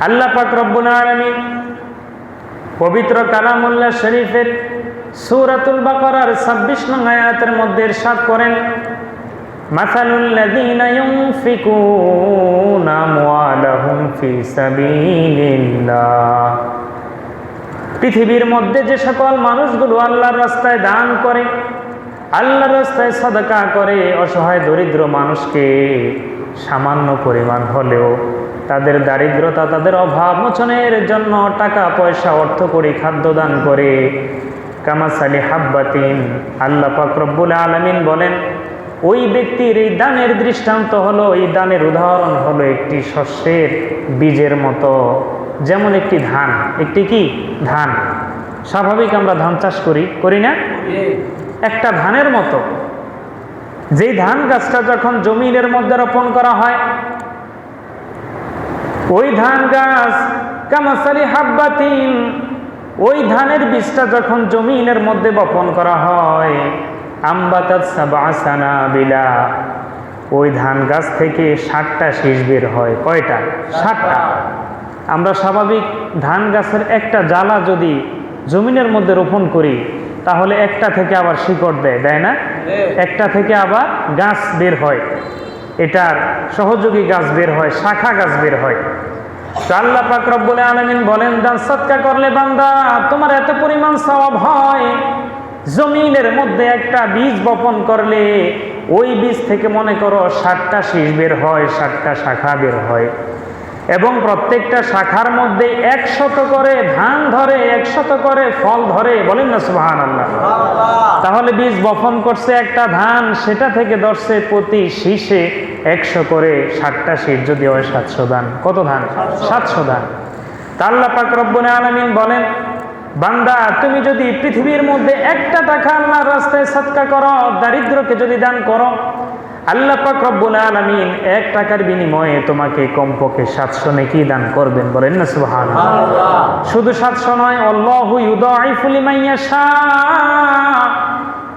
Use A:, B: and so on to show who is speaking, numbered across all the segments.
A: আল্লাহ পাক রব্বুল আলামিন পবিত্র কালামুল্লাহ শরীফের সূরাতুল বাকারার 26 নং আয়াতের মধ্যে ইরশাদ করেন, মাসালুল লাযীনা ইউনফিকুনা আমওয়ালাহুম ফি সাবিলিল্লাহ। পৃথিবীর মধ্যে যে সকল মানুষগুলো আল্লাহর রাস্তায় দান করে, আল্লাহর রাস্তায় সাদাকা করে, অসহায় দরিদ্র মানুষকে সামান্য পরিমাণ হলেও তাদের দারিদ্রতা, তাদের অভাব মোচনের জন্য টাকা পয়সা, অর্থ করি, খাদ্য দান করে, কামাসালি হাব্বাতিন, আল্লাহ পাক রব্বুল আলামিন বলেন ওই ব্যক্তির এই দানের দৃষ্টান্ত হলো, এই দানের উদাহরণ হলো একটি শস্যের বীজের মতো। যেমন একটি ধান, একটি কি ধান, স্বাভাবিক আমরা ধান চাষ করি না, একটা ধানের মতো। যেই ধান গাছটা যখন জমিনের মধ্যে রোপণ করা হয়, ওই ধান গাছ কামাসালি হাব্বাতিন, ওই ধানের বীজটা যখন জমিনের মধ্যে বপন করা হয়, আম্বাতাত সাবআ সানাবিলা, ওই ধান গাছ থেকে 60টা শীষ বের হয়। কয়টা? 60টা। আমরা স্বাভাবিক ধান গাছের একটা জালা যদি জমিনের মধ্যে রোপণ করি, তাহলে একটা থেকে আবার শিকড় দেয় না, একটা থেকে আবার গাছ বের হয়, এটার সহযোগী গাছ বের হয়, শাখা গাছ বের হয়। তো আল্লাহ পাক রব্বুল আলামিন বলেন, দান সদকা করলে বান্দা তোমার এত পরিমাণ সওয়াব হয়, জমিনের মধ্যে একটা বীজ বপন করলে ওই বীজ থেকে মনে করো 60টা শীষ বের হয়, 60টা শাখা বের হয়, এবং প্রত্যেকটা শাখার মধ্যে 100 করে ধান ধরে, 100 করে ফল ধরে। বলেন না সুবহানাল্লাহ। তাহলে বীজ বপন করছে একটা ধান, সেটা থেকে ধরছে প্রতি শীষে 100 করে, 60টা শীষ যদি হয় 700 ধান। কত ধান? 700 ধান। তা আল্লাহ পাক রব্বুল আলামিন বলেন, বান্দা তুমি যদি পৃথিবীর মধ্যে 1টা টাকা আল্লাহর রাস্তায় সদকা করো, দারিদ্রকে যদি দান করো, আল্লাহ পাক রব্বুল আলামিন 1 টাকার বিনিময়ে তোমাকে কমপক্ষে 700 নেকি দান করবেন। বলেন না সুবহানাল্লাহ। শুধু 700 নয়, আল্লাহু ইউদাইফু লিমান ইয়াশা।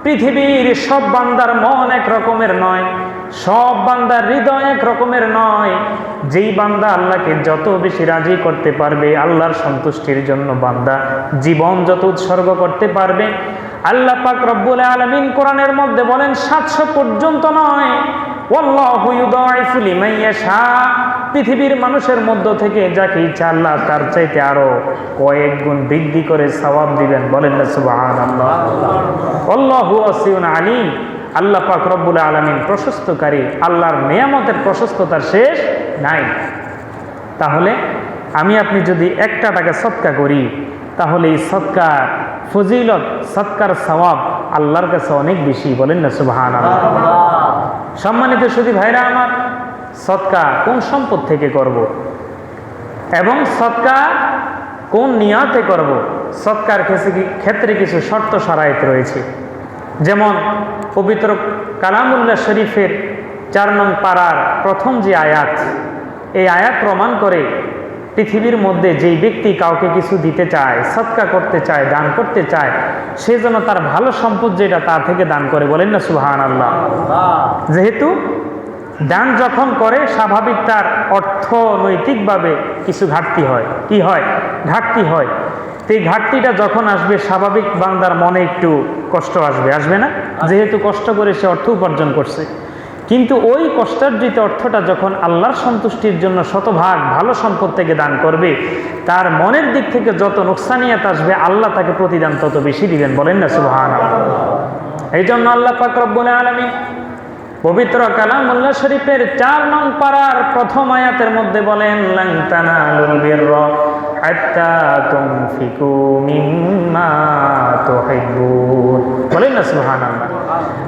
A: পৃথিবীর সব বান্দার মন এক রকমের নয়, সব বান্দার হৃদয় এক রকমের নয়। যেই বান্দা আল্লাহকে যত বেশি রাজি করতে পারবে, আল্লাহর সন্তুষ্টির জন্য বান্দা জীবন যত উৎসর্গ করতে পারবে, আল্লাহ পাক রব্বুল আলামিন কোরআনের মধ্যে বলেন 700 পর্যন্ত নয়, আল্লাহু ইউদাইফু লিমান ইয়াশা। পৃথিবীর মানুষের মধ্য থেকে যাকে ইচ্ছা আল্লাহ তার চাইতে আরো কয়েক গুণ বৃদ্ধি করে সওয়াব দিবেন। বলেন না সুবহানাল্লাহ। আল্লাহু ওয়াসিউন আলিম। আল্লাহ পাক রব্বুল আলামিন প্রশস্তকারী, আল্লাহর নিয়ামতের প্রশস্ততার শেষ নাই। তাহলে আমি আপনি যদি 1টা টাকা সদকা করি, তাহলে এই সদকার ফজিলত, সদকার সওয়াব আল্লাহর কাছে অনেক বেশি। বলেন না সুবহানাল্লাহ। সম্মানিত সুধী ভাইরা আমার, সদকা কোন সম্পদ থেকে করব এবং সদকা কোন নিয়তে করব, সদকার ক্ষেত্রে কিছু শর্ত শরায়েত রয়েছে। যেমন পবিত্র কালামুল্লাহ শরীফের 4 নং পারার প্রথম যে আয়াত, এই আয়াত প্রমাণ করে পৃথিবীর মধ্যে যেই ব্যক্তি কাউকে কিছু দিতে চায়, সদকা করতে চায়, দান করতে চায়, সে যেন তার ভালো সম্পদ যেটা তা থেকে দান করে। বলেন না সুবহানাল্লাহ। যেহেতু দান যখন করে স্বাভাবিক তার অর্থনৈতিকভাবে কিছু ঘাটতি হয়। কি হয়? ঘাটতি হয়। তো এই ঘাটতিটা যখন আসবে, স্বাভাবিক বান্দার মনে একটু কষ্ট আসবে না? যেহেতু কষ্ট করে সে অর্থ উপার্জন করছে, কিন্তু ওই কষ্টার্জিত অর্থটা যখন আল্লাহর সন্তুষ্টির জন্য শতভাগ ভালো সম্পদ থেকে দান করবে, তার মনের দিক থেকে যত নুকসানিয়াত আসবে, আল্লাহ তাকে প্রতিদান তত বেশি দিবেন। বলেন না সুবহানাল্লাহ। এই জন্য আল্লাহ পাক রব্বুল আলামিন পবিত্র কালামুল্লাহ শরীফের 4 নং পারার প্রথম আয়াতের মধ্যে বলেন, লান তানালুল বিররা হাত্তা তুনফিকু মিম্মা তুহিব্বুন। বলেন না সুবহানাল্লাহ।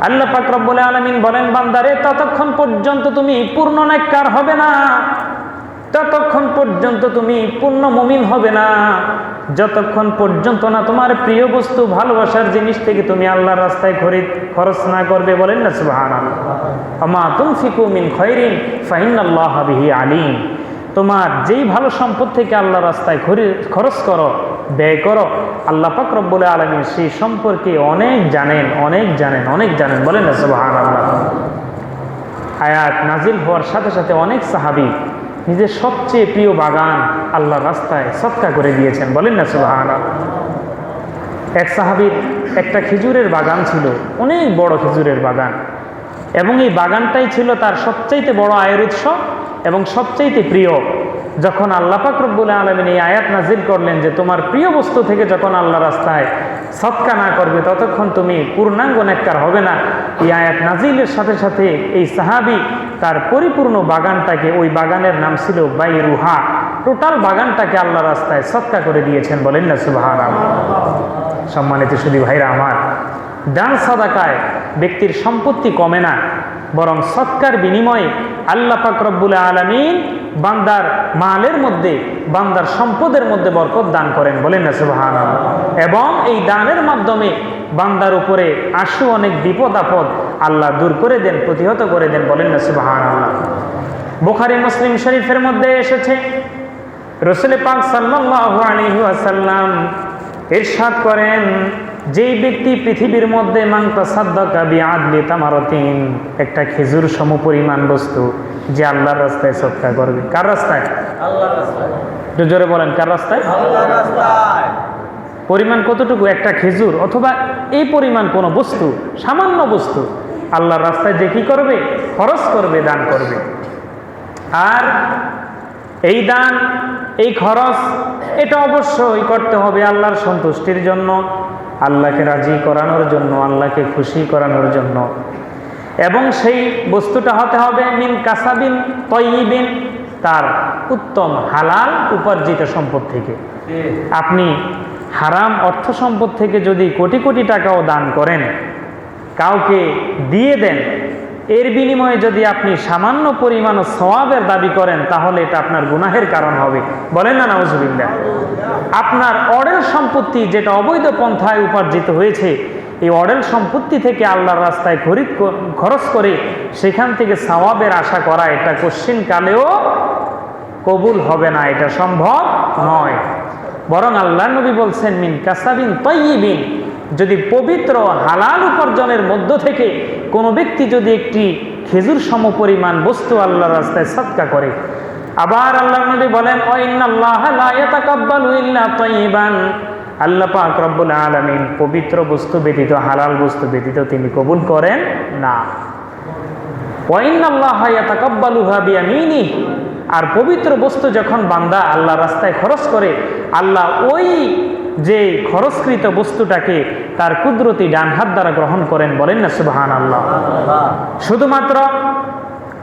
A: আল্লাহ পাক রব্বুল আলামিন বলেন, বান্দারে ততক্ষণ পর্যন্ত তুমি পূর্ণ নেককার হবে না, ততক্ষণ পর্যন্ত তুমি পূর্ণ মুমিন হবে না, যতক্ষণ পর্যন্ত না তোমার প্রিয় বস্তু, ভালোবাসার জিনিস থেকে তুমি আল্লাহর রাস্তায় খরচ না করবে। বলেন না সুবহানাল্লাহ। আমা তুনফিকু মিন খায়রিন ফাইন্নাল্লাহা বিহি আলিম। তোমার যেই ভালো সম্পদ থেকে আল্লাহর রাস্তায় খরচ করো, ব্যয় করো, আল্লাহ পাক রব্বুল আলামিন সেই সম্পর্কে অনেক জানেন। বলেন না সুবহানাল্লাহ। আয়াত নাজিল হওয়ার সাথে সাথে অনেক সাহাবী নিজের সবচেয়ে প্রিয় বাগান আল্লাহর রাস্তায় সদকা করে দিয়েছেন, বলেন না সুবহানাল্লাহ। এক সাহাবীর একটা খেজুরের বাগান ছিল, অনেক বড় খেজুরের বাগান, এবং এই বাগানটাই ছিল তার সবচাইতে বড় আয়ের উৎস এবং সবচাইতে প্রিয়। যখন আল্লাহ পাক রব্বুল আলামিন এই আয়াত নাজিল করলেন যে তোমার প্রিয় বস্তু থেকে যখন আল্লাহ রাস্তায় সদকা না করবে ততক্ষণ তুমি পূর্ণাঙ্গ নেককার হবে না, এই আয়াত নাজিলের সাথে সাথে এই সাহাবী তার পরিপূর্ণ বাগানটাকে, ওই বাগানের নাম ছিল বাইরুহা, টোটাল বাগানটাকে আল্লাহ রাস্তায় সদকা করে দিয়েছেন, বলেন না সুবহানাল্লাহ। সম্মানিত সুধী ভাইরা আমার, দান সাদাকায় ব্যক্তির সম্পত্তি কমে না, বরং সৎকার বিনিময়ে আল্লাহ পাক রব্বুল আলামিন বান্দার মালের মধ্যে, বান্দার সম্পদের মধ্যে বরকত দান করেন, বলেন না সুবহানাল্লাহ। এবং এই দানের মাধ্যমে বান্দার উপরে আসু অনেক বিপদ আপদ আল্লাহ দূর করে দেন, প্রতিহত করে দেন, বলেন না সুবহানাল্লাহ। বুখারী মুসলিম শরীফের মধ্যে এসেছে, রাসূল পাক সাল্লাল্লাহু আলাইহি ওয়াসাল্লাম ইরশাদ করেন, যেই ব্যক্তি পৃথিবীর মধ্যে মান তাসাদ্দাকা বিআদলি তামারাতিন, একটা খেজুর সমপরিমাণ বস্তু যে আল্লাহর রাস্তায় সদকা করবে। কার রাস্তায়? আল্লাহর রাস্তায়। একটু জোরে বলেন, কার রাস্তায়? আল্লাহর রাস্তায়। পরিমাণ কতটুকু? একটা খেজুর অথবা এই পরিমাণ কোনো বস্তু, সামান্য বস্তু আল্লাহর রাস্তায় যে কি করবে? খরচ করবে, দান করবে। আর এই দান, এই খরচ, এটা অবশ্যই করতে হবে আল্লাহর সন্তুষ্টির জন্য, আল্লাহকে রাজি করানোর জন্য, আল্লাহকে খুশি করানোর জন্য। এবং সেই বস্তুটা হতে হবে মিন কাসাবিন তয়্যিবিন, তার উত্তম হালাল উপার্জিত সম্পদ থেকে। আপনি হারাম অর্থ সম্পদ থেকে যদি কোটি কোটি টাকাও দান করেন, কাউকে দিয়ে দেন, এর বিনিময়ে যদি আপনি সামান্য পরিমাণ সওয়াবের দাবি করেন, তাহলে এটা আপনার গুনাহের কারণ হবে, বলেন না নাউজুবিল্লাহ। আপনার অঢেল সম্পত্তি যেটা অবৈধ পন্থায় উপার্জিত হয়েছে, এই অঢেল সম্পত্তি থেকে আল্লাহর রাস্তায় খরচ করে সেখান থেকে সওয়াবের আশা করা, এটা কোশ্চিনকালেও কবুল হবে না, এটা সম্ভব নয়। বরং আল্লাহ নবী বলছেন মিন কাসাবিন তয়্যিবিন, যদি পবিত্র হালাল উপার্জনের মধ্য থেকে কোনো ব্যক্তি যদি একটি খেজুর সমপরিমাণ বস্তু আল্লাহর রাস্তায় সদকা করে। আবার আল্লাহ নবী বলেন ওয়া ইন্নাল্লাহা লা ইয়াতাকাব্বালু ইল্লা তাইয়িবান, আল্লাহ পাক রব্বুল আলামিন পবিত্র বস্তু ব্যতীত, হালাল বস্তু ব্যতীত তিনি কবুল করেন না। ওয়া ইন্নাল্লাহা ইয়াতাকাব্বালুহা বিয়ামিনিহি, আর পবিত্র বস্তু যখন বান্দা আল্লাহর রাস্তায় খরচ করে, আল্লাহ ওই যে খরচকৃত বস্তুটাকে তার কুদরতি ডান হাত দ্বারা গ্রহণ করেন, বলেন না সুবহানাল্লাহ। শুধুমাত্র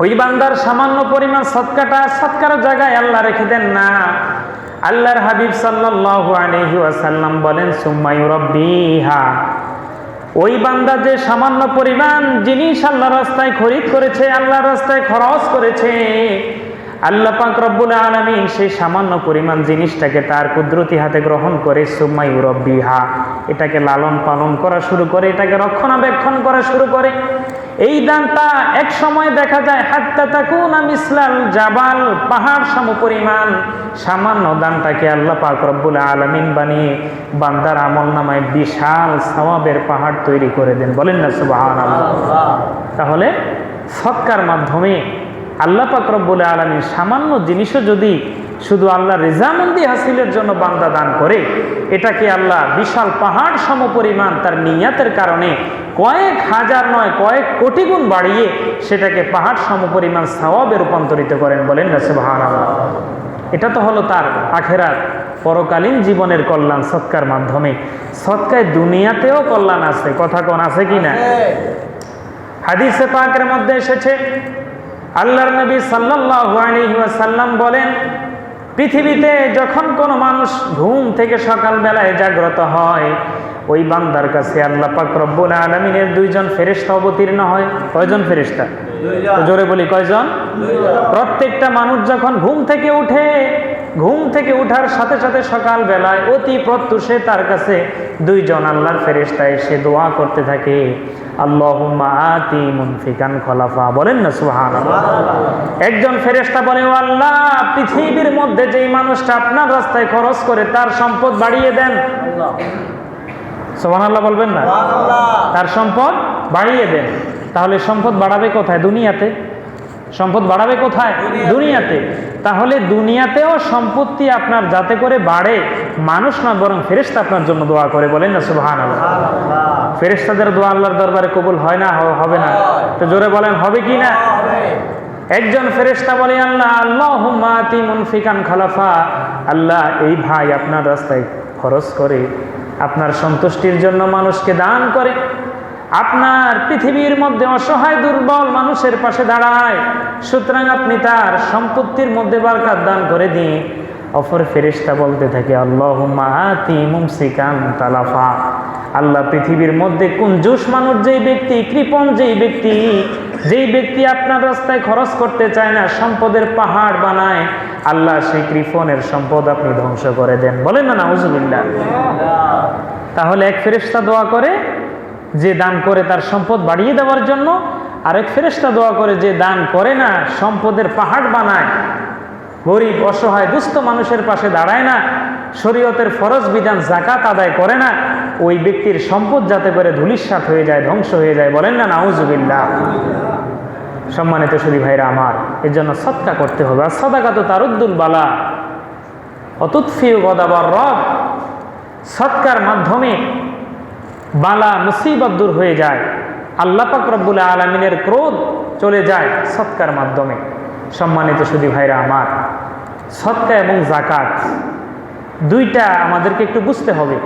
A: ওই বান্দার সামান্য পরিমাণ সদকাটা সদকার জায়গায় আল্লাহ রেখে দেন না। আল্লাহর হাবিব সাল্লাল্লাহু আলাইহি ওয়াসাল্লাম বলেন সুম্মা ইউরাব্বিহা, ওই বান্দা যে সামান্য পরিমাণ জিনিস আল্লাহর রাস্তায় খরিদ করেছে, আল্লাহর রাস্তায় খরচ করেছে, আল্লাহ পাক রব্বুল আলামিন সেই সামান্য পরিমাণ জিনিসটাকে তার কুদরতি হাতে গ্রহণ করে সুম্মা ইউরাব্বিহা, এটাকে লালন পালন করা শুরু করে, এটাকে রক্ষণাবেক্ষণ করা শুরু করে। এই দানটা এক সময় দেখা যায় হাত্তা তাকুনা মিসলাল জাবাল, পাহাড় সমপরিমাণ সামান্য দানটাকে আল্লাহ পাক রব্বুল আলামিন বানিয়ে বান্দার আমলনামায় বিশাল সওয়াবের পাহাড় তৈরি করে দেন, বলেন না সুবহানাল্লাহ। তাহলে সদকার মাধ্যমে আল্লাহ পাক রব্বুল আলামিন সামান্য জিনিসও যদি শুধু আল্লাহ রিজামন্দি হাসিলের জন্য বান্দা দান করে, এটাকে আল্লাহ বিশাল পাহাড় সমপরিমাণ তার নিয়াতের কারণে কয়েক হাজার নয় কয়েক কোটি গুণ বাড়িয়ে সেটাকে পাহাড় সমপরিমাণ সওয়াবে রূপান্তরিত করেন, বলেন না সুবহানাল্লাহ। এটা তো হলো তার আখেরাত পরকালীন জীবনের কল্যাণ সৎকার মাধ্যমে। সৎকায় দুনিয়াতেও কল্যাণ আছে, কথা কোন আছে কি না? হাদিসে পাকের মধ্যে এসেছে, আল্লাহর নবী সাল্লাল্লাহু আলাইহি ওয়াসাল্লাম বলেন, পৃথিবীতে যখন কোনো মানুষ ঘুম থেকে সকালবেলায় জাগ্রত হয়, ওই বান্দার কাছে আল্লাহ পাক রব্বুল আলামিনের দুইজন ফেরেশতা অবতীর্ণ হয়। কয়জন ফেরেশতা? জোরে বলি, কয়জন? প্রত্যেকটা মানুষ যখন ঘুম থেকে উঠে, ঘুম থেকে উঠার সাথে সাথে সকালবেলায় অতি প্রত্যুষে তার কাছে দুইজন আল্লাহর ফেরেশতা এসে দোয়া করতে থাকে, আল্লাহুম্মা আতি মুনফিকান খলাফা, বলেন না সুবহানাল্লাহ। একজন ফেরেশতা বলে, ও আল্লাহ, পৃথিবীর মধ্যে যেই মানুষটা আপনার রাস্তায় খরচ করে তার সম্পদ বাড়িয়ে দেন। সুবহানাল্লাহ বলবেন না? তার সম্পদ বাড়িয়ে দেন। তাহলে সম্পদ বাড়াবে কোথায়? দুনিয়াতে। সম্পদ বাড়াবে কোথায়? দুনিয়াতে। তাহলে দুনিয়াতেও সম্পত্তি আপনার যাতে করে বাড়ে, মানুষ না বরং ফেরেশতা আপনার জন্য দোয়া করে, বলেন না সুবহানাল্লাহ। ফেরেশতাদের দোয়া আল্লাহর দরবারে কবুল হয় না? হবে না? তো জোরে বলেন, হবে কি না? একজন ফেরেশতা বলে, আল্লাহ আল্লাহুম্মা আতি মুনফিকান খালাফা, আল্লাহ এই ভাই আপনার রাস্তায় খরচ করে, আপনার সন্তুষ্টির জন্য মানুষকে দান করে, আপনার পৃথিবীর মধ্যে অসহায় দুর্বল মানুষের পাশে দাঁড়ায়, সুতরাং আপনি তার সম্পত্তির মধ্যে বরকত দান করে দিন। অপর ফেরেশতা বলতে থাকে, আল্লাহুম্মা আতি মুমসিকান তালাফা, আল্লাহ পৃথিবীর মধ্যে কুঞ্জুস মানুষ যেই ব্যক্তি, কৃপণ যেই ব্যক্তি আপনার রাস্তায় খরচ করতে চায় না, সম্পদের পাহাড় বানায়, আল্লাহ সেই কৃপণের সম্পদ আপনি ধ্বংস করে দেন, বলেন না নাউজুবিল্লাহ। তাহলে এক ফেরেশতা দোয়া করে যে দান করে তার সম্পদ বাড়িয়ে দেওয়ার জন্য, আরেক ফেরেশতা দোয়া করে যে দান করে না, সম্পদের পাহাড় বানায়, গরিব অসহায় দুস্থ মানুষের পাশে দাঁড়ায় না, শরীয়তের ফরজ বিধান যাকাত আদায় করে না, ওই ব্যক্তির সম্পদ যাতে করে ধূলিসাৎ হয়ে যায়, ধ্বংস হয়ে যায়, বলেন না নাউজুবিল্লাহ। সম্মানিত সুধী ভাইরা আমার, এর জন্য সদকা করতে হবে। আর সাদাকাতু তারুদ্দুল বালা ওয়া তুতফিউ গদাবার রব, সদকার মাধ্যমে বালা মুসিবত দূর হয়ে যায়, আল্লাহ পাক রব্বুল আলামিনের ক্রোধ চলে যায় সদকার মাধ্যমে। সম্মানিত সুধী ভাইরা আমার, সদকা এবং যাকাত দুইটা আমাদেরকে একটু বুঝতে হবে।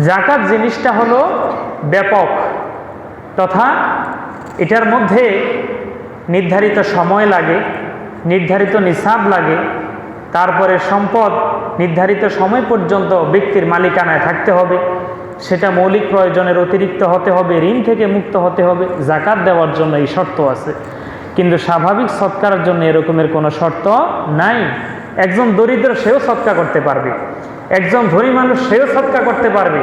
A: যাকাত জিনিসটা হলো ব্যাপক, তথা এটার মধ্যে নির্ধারিত সময় লাগে, নির্ধারিত নিসাব লাগে, তারপরে সম্পদ নির্ধারিত সময় পর্যন্ত ব্যক্তির মালিকানায় থাকতে হবে, সেটা মৌলিক প্রয়োজনের অতিরিক্ত হতে হবে, ঋণ থেকে মুক্ত হতে হবে। যাকাত দেওয়ার জন্য এই শর্ত আছে, কিন্তু স্বাভাবিক সৎকারের জন্য এরকমের কোনো শর্ত নাই। একজন দরিদ্র সেও সৎকা করতে পারবে, একজন ধনী মানুষ সেও সৎকা করতে পারবে,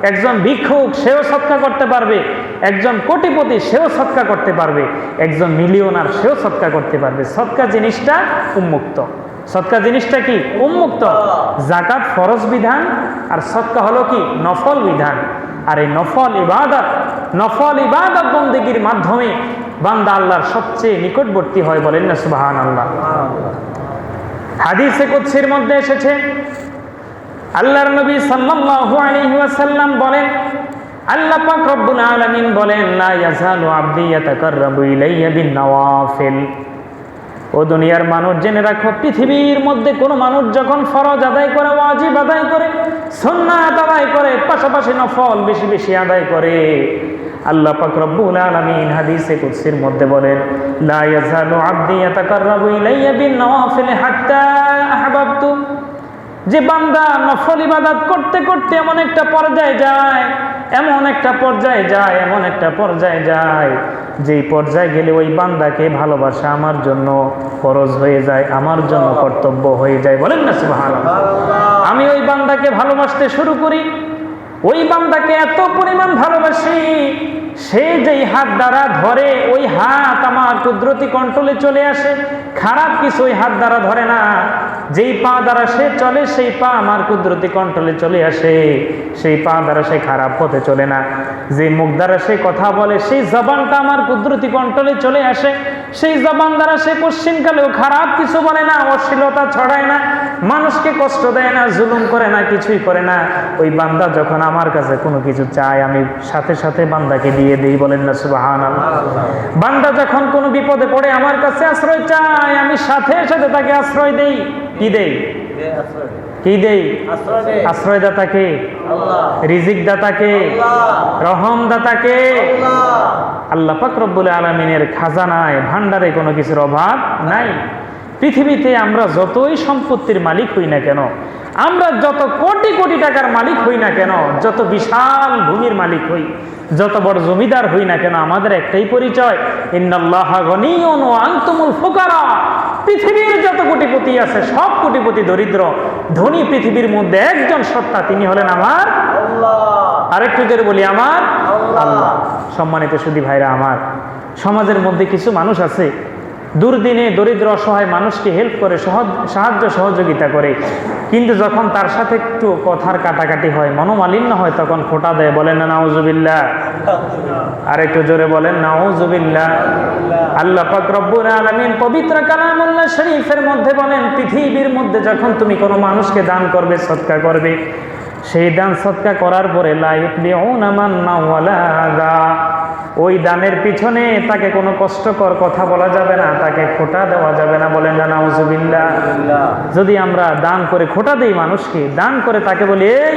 A: একজন ভিক্ষুক সেও সৎকা করতে পারবে, একজন কোটিপতি সেও সৎকা করতে পারবে, একজন মিলিয়নার সেও সৎকা করতে পারবে। সৎকা জিনিসটা উন্মুক্ত। সৎকা জিনিসটা কি? উন্মুক্ত। যাকাত ফরজ বিধান, আর সৎকা হলো কি? নফল বিধান। আর এই নফল ইবাদত বন্দেগীর মাধ্যমে বান্দা আল্লাহর সবচেয়ে নিকটবর্তী হয়, বলেন না সুবহানাল্লাহ। হাদিসে কুদসির মধ্যে এসেছে, আল্লাহর নবী সাল্লাল্লাহু আলাইহি ওয়াসাল্লাম বলেন, আল্লাহ পাক রব্বুল আলামিন বলেন, লা ইয়াজালু আবদি ইয়াতাকাররাবু ইলাইয়া বিন-নওয়াফিল। ও দুনিয়ার মানুষ, জেনে রাখো, পৃথিবীর মধ্যে কোনো মানুষ যখন ফরজ আদায় করে, ওয়াজিব আদায় করে, সুন্নাত আদায় করে, পাশাপাশি নফল বেশি বেশি আদায় করে, আল্লাহ পাক রব্বুল আলামিন হাদিসে কুদসির মধ্যে বলেন, লা ইয়াজালু আবদি ইয়াতাকাররাবু ইলাইয়া বিন-নওয়াফিল হাত্তা আহবাবতু। যে বান্দা নফল ইবাদত করতে করতে এমন একটা পর্যায়ে যায়, যেই পর্যায়ে গেলে ওই বান্দাকে ভালোবাসা আমার জন্য ফরজ হয়ে যায়, আমার জন্য কর্তব্য হয়ে যায়, বলেন না সুবহানাল্লাহ। আমি ওই বান্দাকে ভালোবাসতে শুরু করি, ওই বান্দাকে এত পরিমাণ ভালোবাসি, সে যেই হাত দ্বারা ধরে ওই হাত আমার কুদরতি কন্ট্রোলে চলে আসে। খারাপ কিছু ওই হাত দ্বারা ধরে না, যেই পা দ্বারা সে চলে সেই পা আমার কুদরতি কন্ট্রোলে চলে আসে, সেই পা দ্বারা সে খারাপ পথে চলে না। যে মুখ দ্বারা সে কথা বলে সেই জবানটা আমার কুদরতি কন্ট্রোলে চলে আসে, সেই জবান দ্বারা সে কোশ্চিনকালেও খারাপ কিছু বলে না, অশ্লীলতা ছড়ায় না, মানুষকে কষ্ট দেয় না, জুলুম করে না, কিছুই করে না। ওই বান্দা যখন আমার কাছে কোনো কিছু চায়, আমি সাথে সাথে বান্দাকে দিয়ে দিই, বলেন না সুবহানাল্লাহ। বান্দা যখন কোনো বিপদে পড়ে আমার কাছে আশ্রয় চায়, আমি সাথে সাথে তাকে আশ্রয় দেই। কি দেই? আশ্রয় দাতাকে, রিজিক দাতাকে, রহম দাতাকে। আল্লাহ পাক রব্বুল আলামিনের খাজানায়, ভান্ডারে কোনো কিছুর অভাব নাই। পৃথিবীতে আমরা যতই সম্পত্তির মালিক হই না কেন, আমরা যত কোটি কোটি টাকার মালিক হই না কেন, যত বিশাল ভূমির মালিক হই, যত বড় জমিদার হই না কেন, আমাদের একটাই পরিচয়, ইন্নাল্লাহা গনিয়্যুন ওয়া আনতুমুল ফুকারা। পৃথিবীর যত কোটিপতি আছে সব কোটিপতি দরিদ্র, ধনী পৃথিবীর মধ্যে একজন সত্তা, তিনি হলেন আমার আল্লাহ। আরেকটু জোরে বলি, আমার আল্লাহ। সম্মানিত সুধী ভাইরা আমার, সমাজের মধ্যে কিছু মানুষ আছে দুর্দিনে দরিদ্র অসহায় মানুষকে হেল্প করে, সাহায্য সহযোগিতা করে, কিন্তু যখন তার সাথে একটু কথার কাটাকাটি হয়, মনোমালিন্য হয়, তখন খোঁটা দেয়। বলেন না নাউজুবিল্লাহ? আর একটু জোরে বলেন নাউজুবিল্লাহ। আল্লাহ পাক রব্বুল আলামিন পবিত্র কালামুল্লাহ শরীফের মধ্যে বলেন, পৃথিবীর মধ্যে যখন তুমি কোনো মানুষকে দান করবে, সদকা করবে, সেই দান সদকা করার পরে লা ইউতবিউনা মান্না ওয়ালা আযা, ওই দানের পিছনে তাকে কোনো কষ্টকর কথা বলা যাবে না, তাকে খোঁটা দেওয়া যাবে না। বলেন না নাউজুবিল্লাহ? যদি আমরা দান করে খোঁটা দেই মানুষকে, দান করে তাকে বলি, এই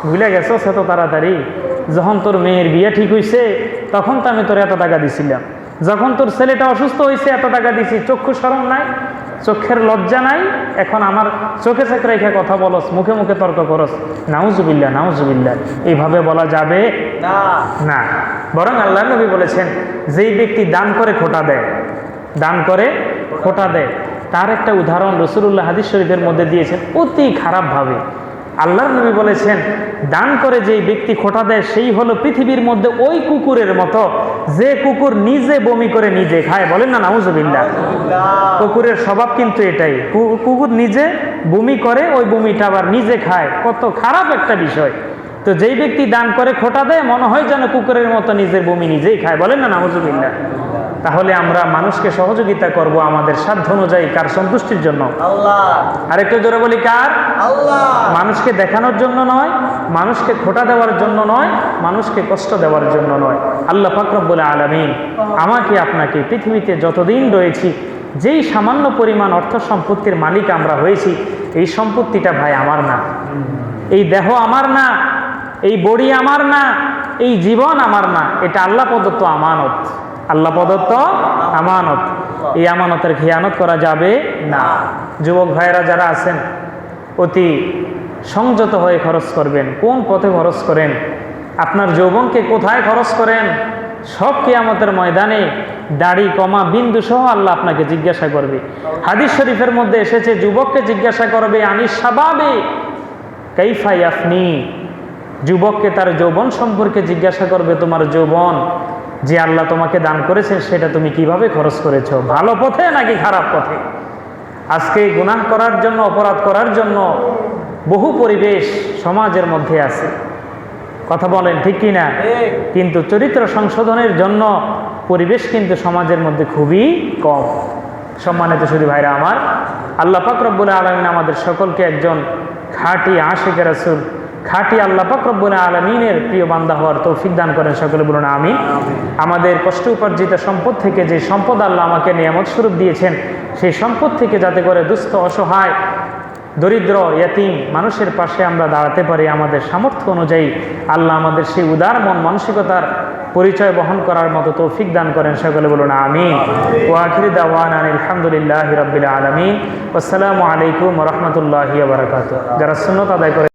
A: ভুলে গেছো এত তাড়াতাড়ি, যখন তোর মেয়ের বিয়ে ঠিক হয়েছে তখন তো আমি তোর এত টাকা দিছিলাম, যখন তোর ছেলেটা অসুস্থ হয়েছে এত টাকা দিছি, চক্ষু শরম নাই, চোখের লজ্জা নাই, এখন আমার চোখে চোখে রেখে কথা বলস, মুখে মুখে তর্ক করস। নাউজুবিল্লাহ, নাউজুবিল্লাহ। এইভাবে বলা যাবে না। বরং আল্লাহ নবী বলেছেন, যেই ব্যক্তি দান করে খোঁটা দেয়, দান করে খোঁটা দেয়, তার একটা উদাহরণ রাসূলুল্লাহ হাদিস শরীফের মধ্যে দিয়েছেন অতি খারাপভাবে। আল্লাহর নবী বলেছেন, দান করে যেই ব্যক্তি খোঁটা দেয় সেই হলো পৃথিবীর মধ্যে ওই কুকুরের মতো, যে কুকুর নিজে বমি করে নিজে খায়। বলেন না নাউজুবিল্লাহ? কুকুরের স্বভাব কিন্তু এটাই, কুকুর নিজে বমি করে, ওই বমিটা আবার নিজে খায়। কত খারাপ একটা বিষয়। তো যেই ব্যক্তি দান করে খোঁটা দেয়, মনে হয় যেন কুকুরের মতো নিজের বমি নিজেই খায়। বলেন না নাউজুবিল্লাহ? তাহলে আমরা মানুষকে সহযোগিতা করব আমাদের সাধ্য অনুযায়ী, কার সন্তুষ্টির জন্য? আল্লাহ। আরেকটু জোরে বলি, কার? আল্লাহ। মানুষকে দেখানোর জন্য নয়, মানুষকে খোঁটা দেওয়ার জন্য নয়, মানুষকে কষ্ট দেওয়ার জন্য নয়। আল্লাহ পাক রব্বুল আলামিন আমাকে আপনাকে পৃথিবীতে যতদিন রয়েছি, যেই সামান্য পরিমাণ অর্থ সম্পত্তির মালিক আমরা হয়েছি, এই সম্পত্তিটা ভাই আমার না, এই দেহ আমার না, এই বডি আমার না, এই জীবন আমার না, এটা আল্লাহ প্রদত্ত আমানত। আল্লাহ প্রদত্ত আমানত। এই আমানতের খেয়ানত করা যাবে না। যুবক ভাইয়েরা যারা আছেন, অতি সংযত হয়ে খরচ করবেন। কোন পথে খরচ করেন, আপনার যৌবনকে কোথায় খরচ করেন, সব কিয়ামতের ময়দানে দাড়ি কমা বিন্দু সহ আল্লাহ আপনাকে জিজ্ঞাসা করবে। হাদিস শরীফের মধ্যে এসেছে, যুবককে জিজ্ঞাসা করবে আনিস শাবাবে কাইফা ইয়াফনি, যুবককে তার যৌবন সম্পর্কে জিজ্ঞাসা করবে, তোমার যৌবন যে আল্লাহ তোমাকে দান করেছেন সেটা তুমি কিভাবে খরচ করেছো, ভালো পথে নাকি খারাপ পথে? আজকে গুনাহ করার জন্য, অপরাধ করার জন্য বহু পরিবেশ সমাজের মধ্যে আছে, কথা বলেন ঠিক কি না? কিন্তু চরিত্র সংশোধনের জন্য পরিবেশ কিন্তু সমাজের মধ্যে খুবই কম। সম্মানিত সুধী ভাইরা আমার, আল্লাহ পাক রব্বুল আলামিন আমাদের সকলকে একজন খাঁটি আশিকে রাসূল, খাঁটি আল্লাহ পাক রব্বুল আলামিনের প্রিয় বান্দা হওয়ার তৌফিক দান করেন। সকলে বলুন আমিন। আমাদের কষ্ট উপার্জিত সম্পদ থেকে যে সম্পদ আল্লাহ আমাকে নিয়ামত স্বরূপ দিয়েছেন, সেই সম্পদ থেকে যাতে করে দুস্থ, অসহায়, দরিদ্র, ইয়াতীম মানুষের পাশে আমরা দাঁড়াতে পারি, আমাদের সামর্থ্য অনুযায়ী আল্লাহ আমাদের সেই উদার মন মানসিকতার পরিচয় বহন করার মতো তৌফিক দান করেন। সকলে বলুন আমিন। ওয়া আখিরু দাওয়ানা আলহামদুলিল্লাহি রাব্বিল আলামিন। আসসালামু আলাইকুম ওয়া রাহমাতুল্লাহি ওয়া বারাকাতুহু। যারা সুন্নাত আদায় করে